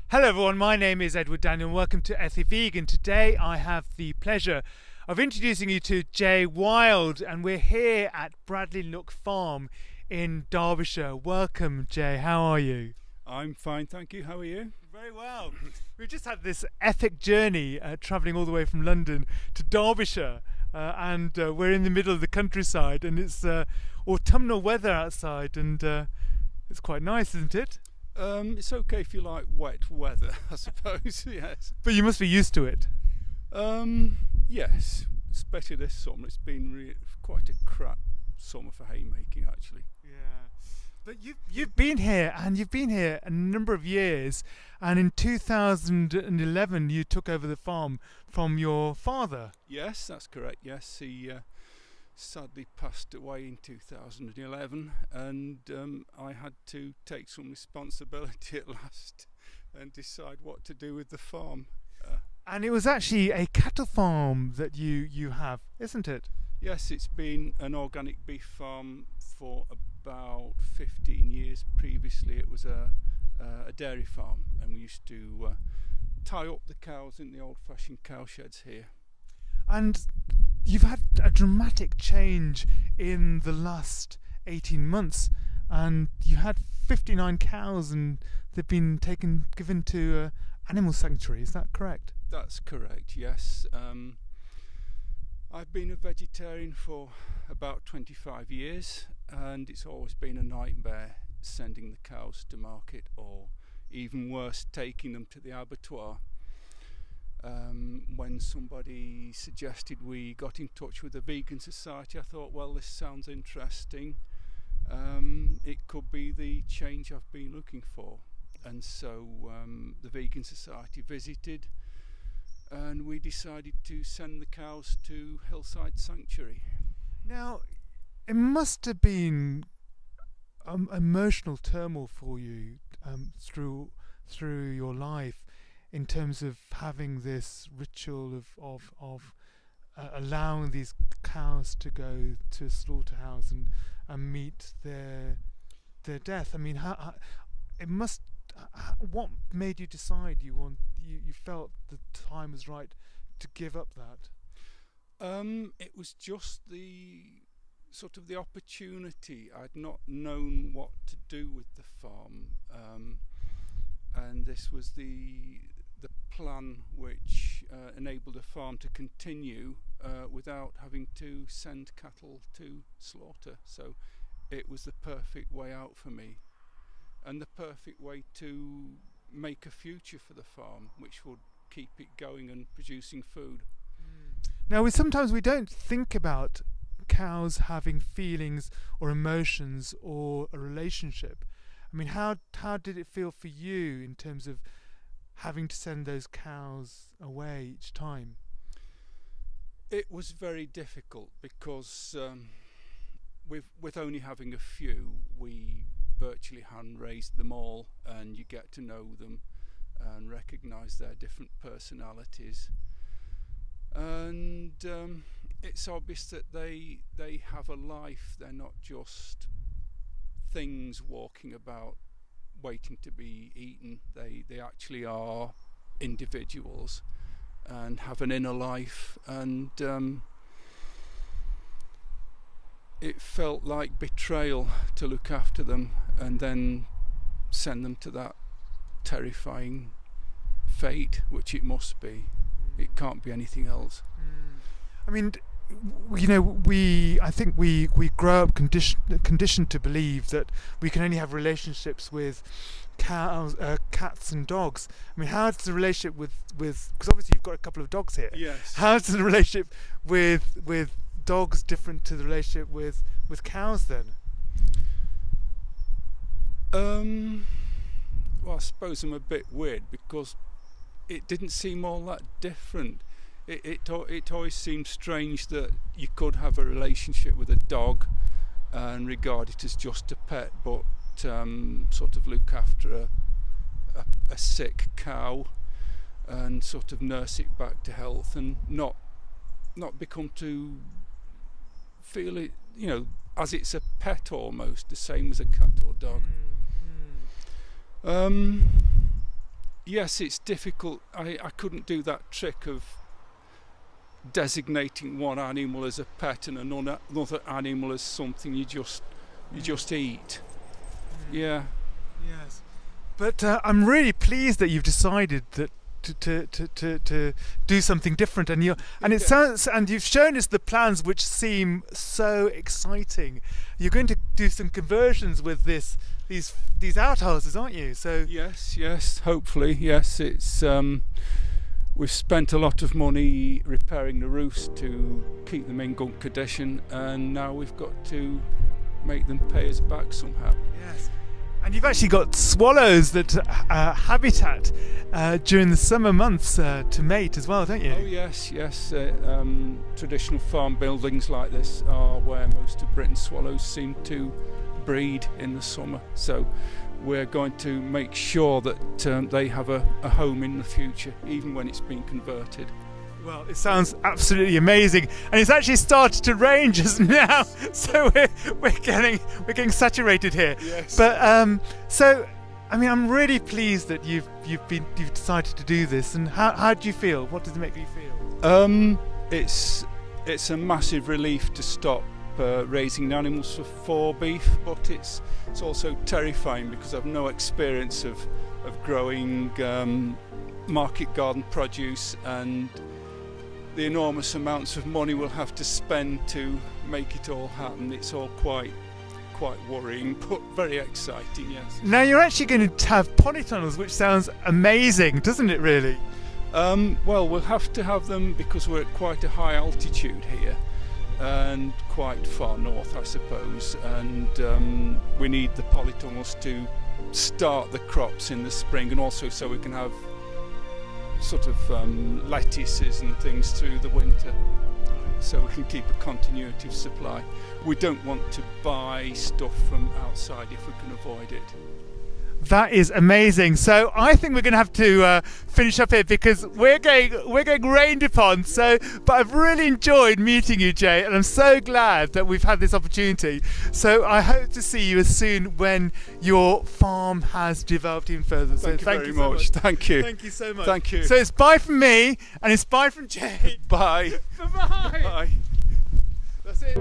Hello everyone, my name is Edward Daniel and welcome to EthiVegan. Today I have the pleasure of introducing you to Jay Wilde, and we're here at Bradley Nook Farm in Derbyshire. Welcome Jay, how are you? I'm fine, thank you. How are you? Very well. We've just had this epic journey travelling all the way from London to Derbyshire, and we're in the middle of the countryside, and it's autumnal weather outside, and it's quite nice, isn't it? It's okay if you like wet weather, I suppose. Yes. But you must be used to it. Yes, especially this summer. It's been quite a crap summer for haymaking, actually. Yeah. But you've been here, and you've been here a number of years, and in 2011 you took over the farm from your father. Yes, that's correct. Yes, he sadly passed away in 2011, and I had to take some responsibility at last and decide what to do with the farm. And it was actually a cattle farm that you have, isn't it? Yes, it's been an organic beef farm for about 15 years. Previously it was a dairy farm, and we used to tie up the cows in the old-fashioned cow sheds here. And you've had a dramatic change in the last 18 months, and you had 59 cows and they've been given to animal sanctuary, is that correct? That's correct, yes. I've been a vegetarian for about 25 years, and it's always been a nightmare sending the cows to market, or even worse, taking them to the abattoir. When somebody suggested we got in touch with the Vegan Society, I thought, well, this sounds interesting. It could be the change I've been looking for. And so the Vegan Society visited, and we decided to send the cows to Hillside Sanctuary. Now, it must have been emotional turmoil for you through your life, in terms of having this ritual of allowing these cows to go to a slaughterhouse and meet their death. I mean, what made you decide you felt the time was right to give up that? It was just the sort of the opportunity. I'd not known what to do with the farm, and this was the plan which enabled the farm to continue without having to send cattle to slaughter. So it was the perfect way out for me, and the perfect way to make a future for the farm which would keep it going and producing food. Now, sometimes we don't think about cows having feelings or emotions or a relationship. I mean, how did it feel for you in terms of having to send those cows away each time? It was very difficult because with only having a few, we virtually hand raised them all, and you get to know them and recognise their different personalities. And it's obvious that they have a life. They're not just things walking about waiting to be eaten. They actually are individuals and have an inner life, and it felt like betrayal to look after them and then send them to that terrifying fate, which it must be. It can't be anything else. I mean, you know, I think we grow up conditioned to believe that we can only have relationships with cows, cats and dogs. I mean, how's the relationship with because obviously you've got a couple of dogs here. Yes. How's the relationship with dogs different to the relationship with cows then? Well, I suppose I'm a bit weird because it didn't seem all that different. It always seemed strange that you could have a relationship with a dog and regard it as just a pet, but sort of look after a sick cow and sort of nurse it back to health, and not become to feel it, you know, as it's a pet almost, the same as a cat or dog. Yes, it's difficult. I couldn't do that trick of designating one animal as a pet and another animal as something you just eat. Yeah. Yes. But I'm really pleased that you've decided that to do something different, and it sounds, and you've shown us the plans which seem so exciting. You're going to do some conversions with these outhouses, aren't you? So yes, hopefully, yes. It's we've spent a lot of money repairing the roofs to keep them in good condition, and now we've got to make them pay us back somehow. Yes. And you've actually got swallows that habitat during the summer months to mate as well, don't you? Oh yes. Traditional farm buildings like this are where most of Britain's swallows seem to breed in the summer. So we're going to make sure that they have a home in the future, even when it's been converted. Well, it sounds absolutely amazing, and it's actually started to rain just now, so we're getting saturated here. Yes. But so, I mean, I'm really pleased that you've decided to do this. And how do you feel? What does it make you feel? It's a massive relief to stop raising animals for beef, but it's also terrifying because I've no experience of growing market garden produce, and the enormous amounts of money we'll have to spend to make it all happen. It's all quite worrying, but very exciting, yes. Now you're actually going to have polytunnels, which sounds amazing, doesn't it really? Well, we'll have to have them because we're at quite a high altitude here and quite far north, I suppose, and we need the polytunnels to start the crops in the spring, and also so we can have sort of lettuces and things through the winter, so we can keep a continuity of supply. We don't want to buy stuff from outside if we can avoid it. That is amazing. So I think we're going to have to finish up here because we're getting rained upon. So, but I've really enjoyed meeting you, Jay, and I'm so glad that we've had this opportunity. So I hope to see you as soon when your farm has developed even further. Thank you very much. Thank you. Thank you so much. Thank you. So it's bye from me, and it's bye from Jay. Bye. Bye. Bye. That's it.